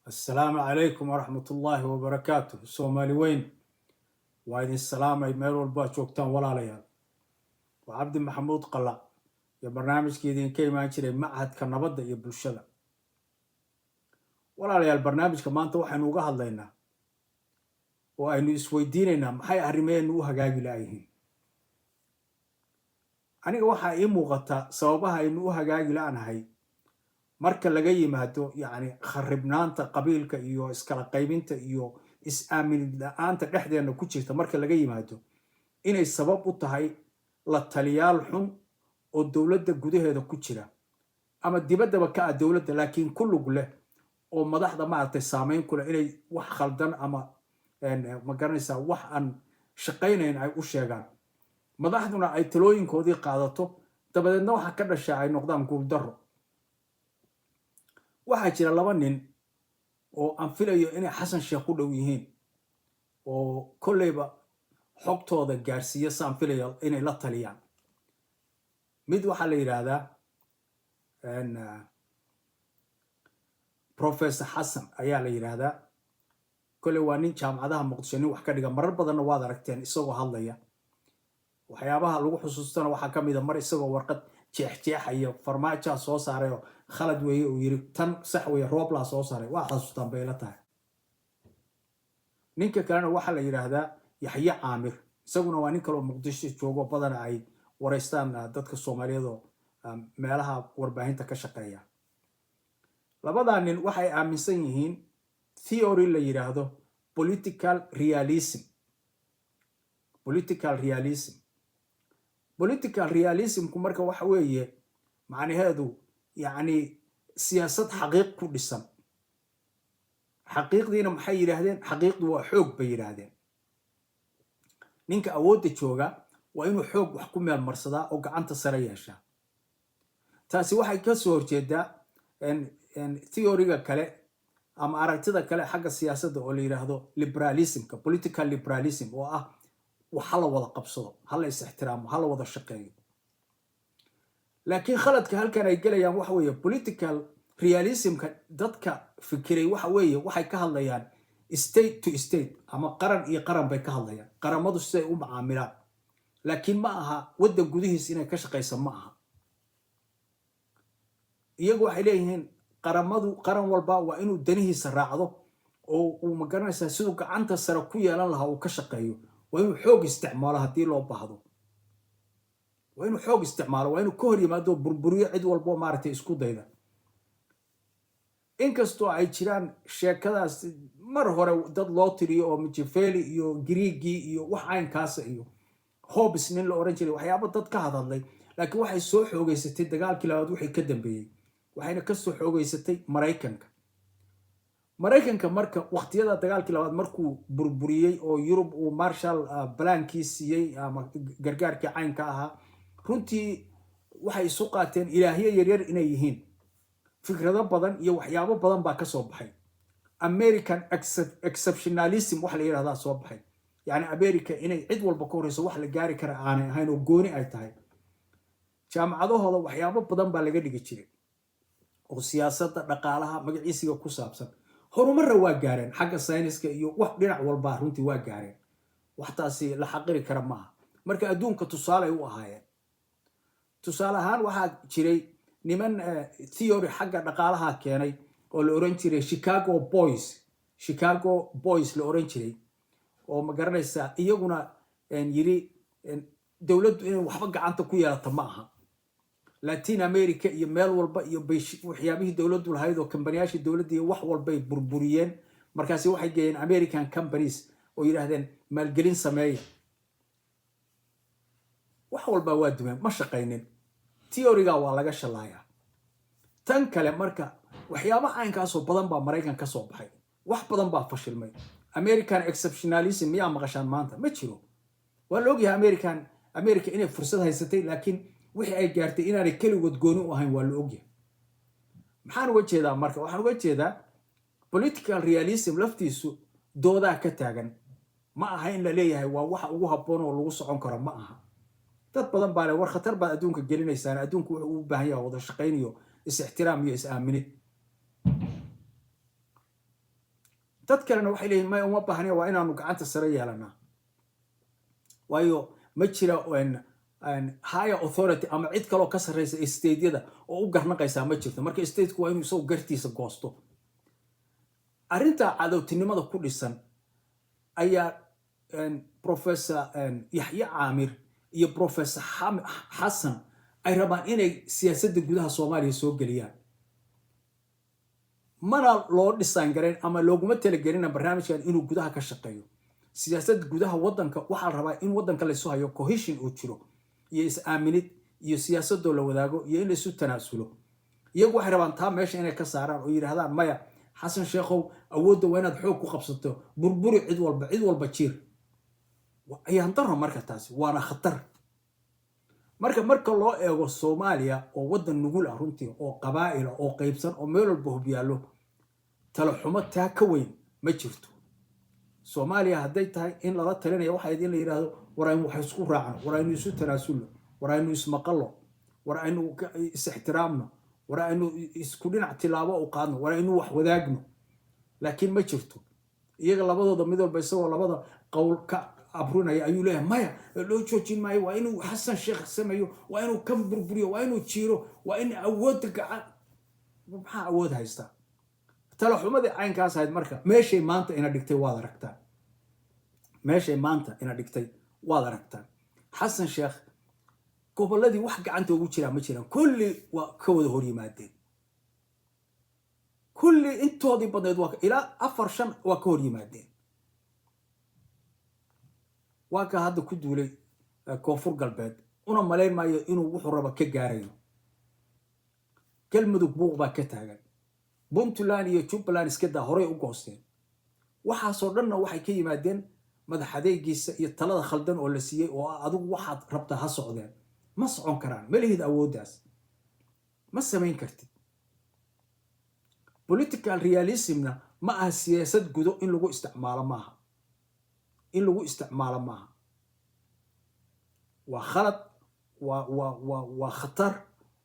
السلام عليكم ورحمة الله وبركاته. سومالي وين وإذن السلام أي ميرو الباشوكتان ولا ليال وعبد محمود قلع يا برنامج كيدين كي ما يشري معهد كنبضة يبلو الشلع ولا ليال برنامج كمان توحي نوغا هاللينا وأينو يسويدينينا محاي أهرمين نوها قاقي لايهين أنا وحا إيمو غطا سوابها إنوها قاقي لانا هاي marka laga yimaado yani kharibnaanta qabiilka iyo iskala qaybinta iyo is-aamin la'aanta dhexdeena ku jirta marka laga yimaado inay sabab u tahay la taliyaal xun oo dowladda gudaheeda ku jira ama dibaddaba ka ah dowladda laakiin ku lug leh oo madaxda maaragtay saameyn ku leh inay wax khaldan ama ma garanaysaa wax aan shaqaynayn ay u sheegaan madaxduna ay talooyinkoodii qaadato dabadeedna waxa ka dhashaa ay noqdaan guuldarro waxaa jira laba nin oo aan filayo inay xasan sheekh ku dhow yihiin oo kolleyba xogtooda gaarsiiya saan filayo inay la taliyaan mid waxaa la yidhaahdaa professor xasan ayaa la yidhaahdaa kolley waa nin jaamacadaha muqdisho nin wax ka dhiga marar badanna waad aragteen isagoo hadlaya waxyaabaha lagu xusuustana waxaa ka mid a mar isagoo warqad jeexjeexaya farmaajoa soo saaray oo khalad weeye uu yiri tan sax weeye rooblaa soo saaray waa xasuustaan bay la tahay ninka kalena waxaa la yidhaahdaa yaxye caamir isaguna waa nin kaloo muqdisho joogo badana ay wareystaan dadka soomaaliyeed oo meelaha warbaahinta ka shaqeeya labadaa nin waxay aaminsan yihiin theory la yidhaahdo political realism political realismku marka waxa weeye macnaheedu yani siyaasad xaqiiq ku dhisan xaqiiqdiina maxay yidhaahdeen xaqiiqdu waa xoog bay yidhaahdeen ninka awoodda jooga waa inuu xoog wax ku meel marsadaa oo gacanta sare yeeshaa taasi waxay ka soo horjeedaa theoryga kale ama aragtida kale xagga siyaasadda oo la yidhaahdo liberalismka political liberalism oo ah waxa la wada qabsado hala is ixtiraamo hala wada shaqeeyo laakiin khaladka halkan ay gelayaan waxa weeye political realismka dadka fikiray waxa weeye waxay ka hadlayaan state to state ama qaran iyo qaran bay ka hadlayaan qaramadu siday u macaamilaan laakiin ma aha waddan gudihiis inay ka shaqaysa ma aha iyagu waxay leeyihiin qaran walba waa inuu danihiisa raacdo oo uu ma garanaysaa siduu gacanta sare ku yeelan lahaa uu ka shaqeeyo waa inuu xoog isticmaalo haddii loo baahdo waa inuu xoog isticmaalo waa inuu ka hor yimaado burburiyo cid walbo maaragtay isku dayda inkastoo ay jiraan sheekadaas mar hore dad loo tiriyo oo Machiavelli iyo Griigii iyo wax caynkaasa iyo Hobbes nin la oran jiray waxyaabo dad ka hadlay laakiin waxay soo xoogaysatay dagaalkii labaad wixii ka dambeeyay waxayna ka soo xoogaysatay Mareykanka marka waqtiyada dagaalkii labaad markuu burburiyay oo Yurub uu Marshall Plankii siiyay ama gargaarkii caynka ahaa runtii waxay isu qaateen ilaahyo yaryar inay yihiin fikrado badan iyo waxyaabo badan baa ka soo baxay American exceptionalism wax la yiraahdaa soo baxay yani America inay cid walba ka horeyso wax la gaari kara aanay ahayn oo gooni ay tahay jaamacadahooda waxyaabo badan baa laga dhigi jiray oo siyaasadda dhaqaalaha magaciisiga ku saabsan horumarra waa gaareen xagga sayniska iyo wax dhinac walba runtii waa gaareen waxtaasi la xaqiri kara maaha marka adduunka tusaale u ahaayeen tusaale ahaan waxaa jiray niman theory xagga dhaqaalaha keenay oo la oran jiray Chicago Boys la oran jiray oo ma garanaysaa iyaguna yiri dowladdu inay waxba gacanta ku yeelato ma aha Latin America iyo meel walba iyo waxyaabihii dowladdu lahayd oo kambaniyashii dowladda iyo wax walba ay burburiyeen markaasi waxay geeyeen American companies oo yiraahdeen maalgelin sameeya wax walba waa dumeen ma shaqaynin theoryga waa laga shalaaya tan kale marka waxyaabo caynkaas oo badan baa Mareykan ka soo baxay wax badan baa fashilmay American exceptionalism miyaa maqashaan maanta ma jiro waa la ogyahay America inay fursad haysatay laakiin wixii ay gaartay inaanay keligood gooni u ahayn waa la ogyahay maxaan uga jeedaa marka waxaan uga jeedaa political realism laftiisu doodaa ka taagan ma aha in la leeyahay waa waxa ugu habboon oo lagu socon karo ma aha dad badan baa leh war khatar baad adduunka gelinaysaan adduunku wuxuu u baahan yahay wada shaqayn iyo is ixtiraam iyo is aaminid dad kalena waxay leeyihiin may uma baahnayn waa inaanu gacanta sare yeelanaa waayo ma jira higher authority ama cid kaloo ka sarreysa stateyada oo u garnaqaysaa ma jirto marka stateku waa inuu isagu gartiisa goosto arrinta cadowtinimada ku dhisan ayaa professor Yaxya Caamir iyo professor Xasan ay rabaan inay siyaasadda gudaha Soomaaliya soo geliyaan mana loo design gareyn ama looguma talagelin barnaamijkan inuu gudaha ka shaqeeyo siyaasadda gudaha wadanka waxaa la rabaa in wadanka la soo hayo cohesion uu jiro iyo is-aaminid iyo siyaasadoo la wadaago iyo in la isu tanaasulo iyagu waxay rabaan taa meesha inay ka saaraan oo yidhaahdaan maya xasan sheekhow awoodda waa inaad xoog ku qabsato burburi cid walba jiir ayaan daro marka taasi waana khatar marka loo eego Soomaaliya oo wadan nugul ah runtii oo qabaa'il oo qaybsan oo meel walba hubyaalo talo xumo taa ka weyn ma jirto Soomaaliya hadday tahay in lala talinayo waxa idin la yiraahdo waraynu wax isku raacno waraynu isu tanaasulno waraynu ismaqallo waraynu is-ixtiraamno waraynu isku dhinac tilaabo u qaadno waraynu wax wadaagno laakiin ma jirto iyaga labadooda mid walba isagoo labada qowl ka abrunaya ayuu leeyahay maya loo joojin maayo waa inuu xasan sheekh sameeyo waa inuu ka burburiyo waa inuu jiiro waa in awood gacan maxaa awood haysta talo xumadii caynkaas ahayd marka meeshay maanta ina dhigtay waad aragtaa meeshay maanta ina dhigtay waad aragtaa xasan sheekh gobolladii wax gacanta ugu jira ma jiraan kulli waa ka wada hor yimaadeen kulli intoodii badneed waa ilaa 4-5 waa ka hor yimaadeen waa ka hadda ku duulay koonfur galbeed una malayn maayo inuu wuxuu raba ka gaarayo galmudug buuq baa ka taagan Puntland iyo Jubaland iska daa horey u goosteen waxaasoo dhanna waxay ka yimaadeen madaxadeegiisa iyo talada khaldan oo la siiyay oo adigu waxaad rabtaa ha socdeen ma socon karaan ma lihid awooddaas ma samayn kartid political realismna ma aha siyaasad gudo in lagu isticmaalo maaha waa khalad waa khatar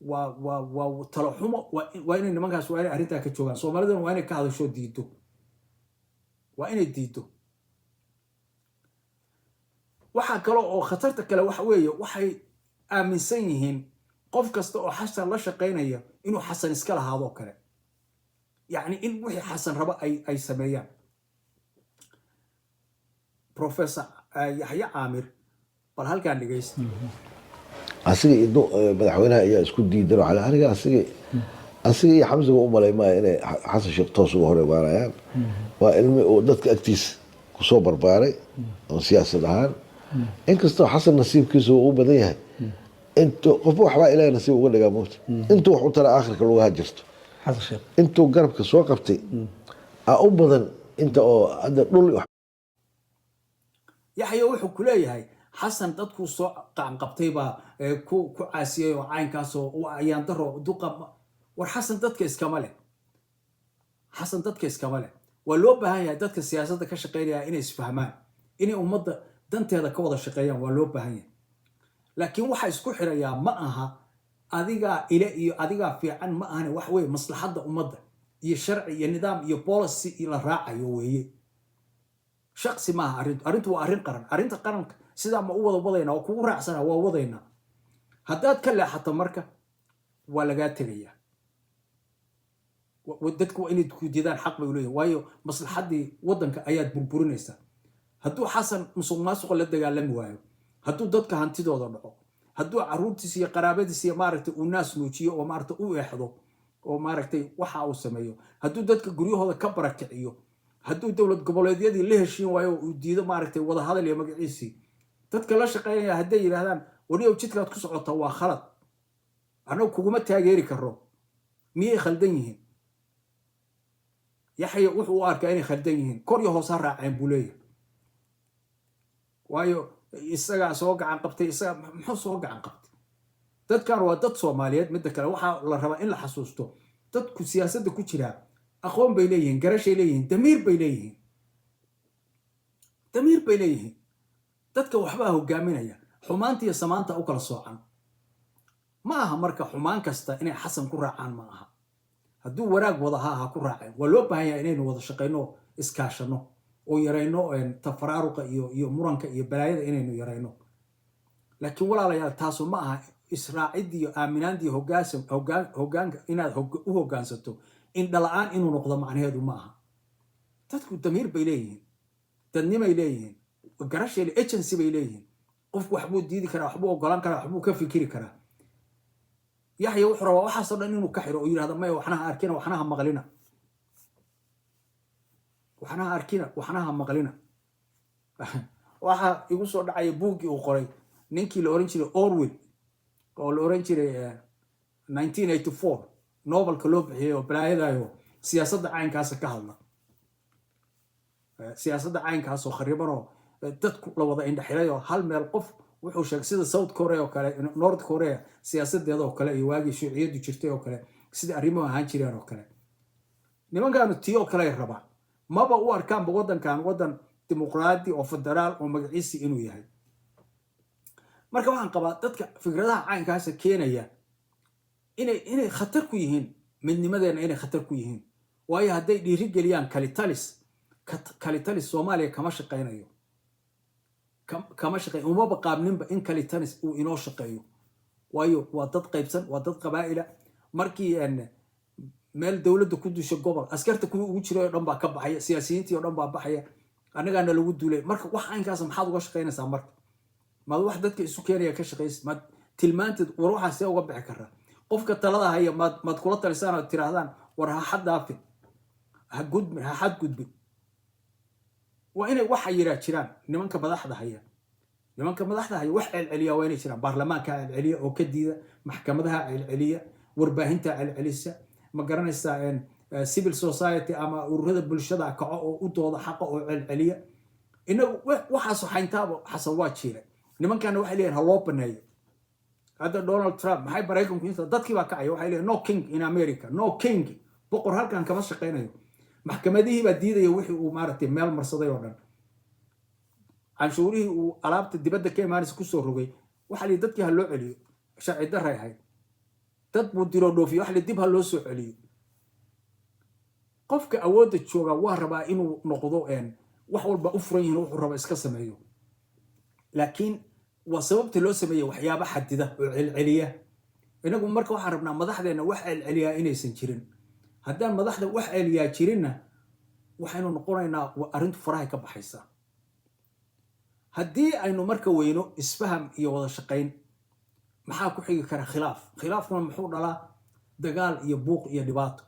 waa talo xumo waa inay nimankaas waa inay arrintaa ka joogaan Soomaalidana waa inay ka hadasho diido waa inay diido waxa kale oo khatarta kale waxa weeye waxay aaminsan yihiin qof kasta oo xasan la shaqeynaya inuu xasan iska lahaado kale يعني إن وحي حسن ربا أي سميان بروفيسور يحيى عامر بل هل كان لقيس أصلي إنه مدحوينها إياه اسكت ديدرو على هرجع أصلي حمزة وأمه ما إنه حسن شيخ توصل هوري باريان وإلمي ودتك أكتيس كصوبر باري وسياسة العام إنك استو حسن نصيب كيسو وبديها أنتو قفوا حوا إلى نصيب وقول لك موت أنتو وحطوا لآخر كل واحد جرتوا حسن شيخ أنتو قربك سوا قبتي أبدا أنت هذا دول يحيى وحو كليه هاي حسن dadku soo qaan qabtay ba ku caasiyay oo caynkaas oo ayaan daro duqa war xasan dadka iskama leh waa loo baahan yahay dadka siyaasadda ka shaqeynaya inay isfahmaan inay ummadda danteeda ka wada shaqeeyaan waa loo baahan yahay laakiin waxa isku xirayaa ma aha adiga ila iyo adiga fiican ma ahane wax weey maslaxadda ummadda iyo sharci iyo nidaam iyo policy ila raacayo weeye shakhsi ma aha arrintu waa arrin qaran arrinta qaranka sida ma u wada wadayna oo kugu raacsana waa wadayna haddaad ka leexato marka waa laga tagayaa wadadku waa inay ku diidaan xaq bay u leeyihiin waayo maslaxadii wadanka ayaad burburinaysaa hadduu xasan musuqmaasuqa la dagaalami waayo hadduu dadka hantidooda dhaco hadduu caruurtiisa iyo qaraabadiisa iyo maaragtay uu naas nuujiyo oo maaragtay u eexdo oo maaragtay waxa uu sameeyo hadduu dadka guryahooda ka barakiciyo hadduu dawlad goboleedyadii la heshiin waayo uu diido maaragtay wada hadal iyo magaciisii dadka la shaqeynaya hadday yiraahdaan wariyow jidkaad ku socota waa khalad anagu kuguma taageeri karo miyay khaldan yihiin yaxya wuxuu u arkaa inay khaldan yihiin kor iyo hoos ha raaceen buu leeyahay waayo isagaa soo gacan qabtay isaga muxuu soo gacan qabtay dadkan waa dad Soomaaliyeed midda kale waxa la rabaa in la xasuusto dadku siyaasadda ku jira aqoon bay leeyihiin garashay leeyihiin damiir bay leeyihiin dadka waxba hogaaminaya xumaanta iyo samaanta u kala soocan ma aha marka xumaan kasta inay xasan ku raacaan ma aha hadduu wanaag wada ha ku raaceen waa loo baahan yahay inaynu wada shaqeyno iskaashano oo yarayno tafaraaruqa iyo muranka iyo balaayada inaynu yarayno laakiin walaalayaal taasu ma aha israacidii iyo aaminaantii hoggaanka inaad u hoggaansato in dhala'aan inuu noqdo macnaheedu ma aha dadku damiir bay leeyihiin dadnimay leeyihiin garasheele agency bay leeyihiin qofku waxbuu diidi karaa waxbuu ogolaan karaa waxbuu ka fikiri karaa yaxya wuxuu rabaa waxaasoo dhan inuu ka xiro oo yidhahda maya waxnaha arkina waxnaha maqlina waxnaha arkina waxnaha maqlina waxaa igu soo dhacaya buuggii uu qoray ninkii la oran jiray Orwell oo la oran jiray 1984 Nobelka loo bixiyay oo balaayadayo siyaasadda caynkaas ka hadla siyaasadda caynkaas oo khariban oo dadku la wada indhaxilay oo hal meel qof wuxuu sheegay sida South Korea oo kale North Korea siyaasadeeda oo kale iyo waagii shuuciyadu jirtay oo kale sida arrimo ahaan jireen oo kale nimankaanu tii oo kale raba maba u arkaan wadankan wadan dimuqraadi oo federaal oo magaciisi inuu yahay marka waxaan qabaa dadka fikradaha caynkaas keenaya inay khatar ku yihiin midnimadeena inay khatar ku yihiin waayo hadday dhiiri geliyaan kalitalis Soomaaliya kama shaqeynayo uma baqaabninba in kalitalis uu inoo shaqeeyo waayo waa dad qaybsan waa dad qabaa'ila markii meel dawladda ku dusha gobol askarta kuwa ugu jiro oo dhan baa ka baxaya siyaasiyiintii oo dhan baa baxaya annagaana lagu duulay marka wax aynkaas maxaad uga shaqeynaysaa marka maad wax dadka isu keenaya ka shaqeys maad tilmaanteed war waxaas uga bixi karaa qofka talada haya maad kula talisaan oo tiraahdaan war ha xadaafin ha xadgudbin waa inay waxa yiraa jiraan nimanka madaxda haya wax celceliya waa inay jiraan baarlamaanka celceliya oo ka diida maxkamadaha celceliya warbaahinta celcelisa ma garanaysaa civil society ama ururada bulshada kaco oo u dooda xaq oo celceliya inagu waxaas xayntaabo xasan waa jiray nimankana waxay leeyahay loo baneeyo hadda Donald Trump maxay Mareykanku inta dadkii baa kacay waxay leeyahay no king in America no king boqor halkan kama shaqeynayo maxkamadihii baa diidaya wixii uu maartay meel marsaday oo dhan canshuurihii uu alaabta dibadda ka imaanaysa ku soo rogay waxa la dadkii ha loo celiyo sharci darro ay ahayd dad buu diro dhoofiyo waxa la dib ha loo soo celiyo qofka awoodda jooga waa rabaa inuu noqdo wax walba u furan yihiin wuxuu raba iska sameeyo laakiin waa sababta loo sameeyo waxyaabo xadida oo celceliya inagu marka waxaan rabnaa madaxdeena wax celceliya inaysan jirin haddaan madaxda wax celiyaa jirinna waxaynu noqonaynaa arrintu faraha ka baxaysa haddii aynu marka weyno isfaham iyo wada shaqayn maxaa ku xigi kara khilaafkuna muxuu dhalaa dagaal iyo buuq iyo dhibaato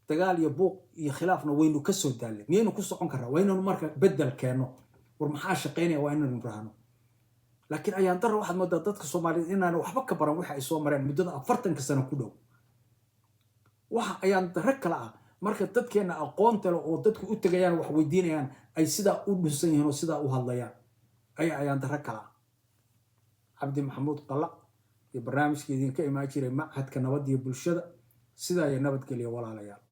dagaal iyo buuq iyo khilaafna waynu ka soo daalay miyaynu ku socon karaa waynanu marka bedel keeno war maxaa shaqaynaya waa inaynu raahno laakiin ayaan darro waxaad moodaa dadka Soomaaliyeed inaanay waxba ka baran waxa ay soo mareen muddada 40 sano ku dhow waxa ayaan darro kala ah marka dadkeena aqoonta leh oo dadku u tagayaan wax weydiinayaan ay sida u dhusan yihiin oo sida u hadlayaan ayaan darro kala ah Cabdi Maxamuud Qalla iyo barnaamijkeedii ka imaan jiray Machadka Nabadda iyo Bulshada sida ay nabadgeliyo walaalayaal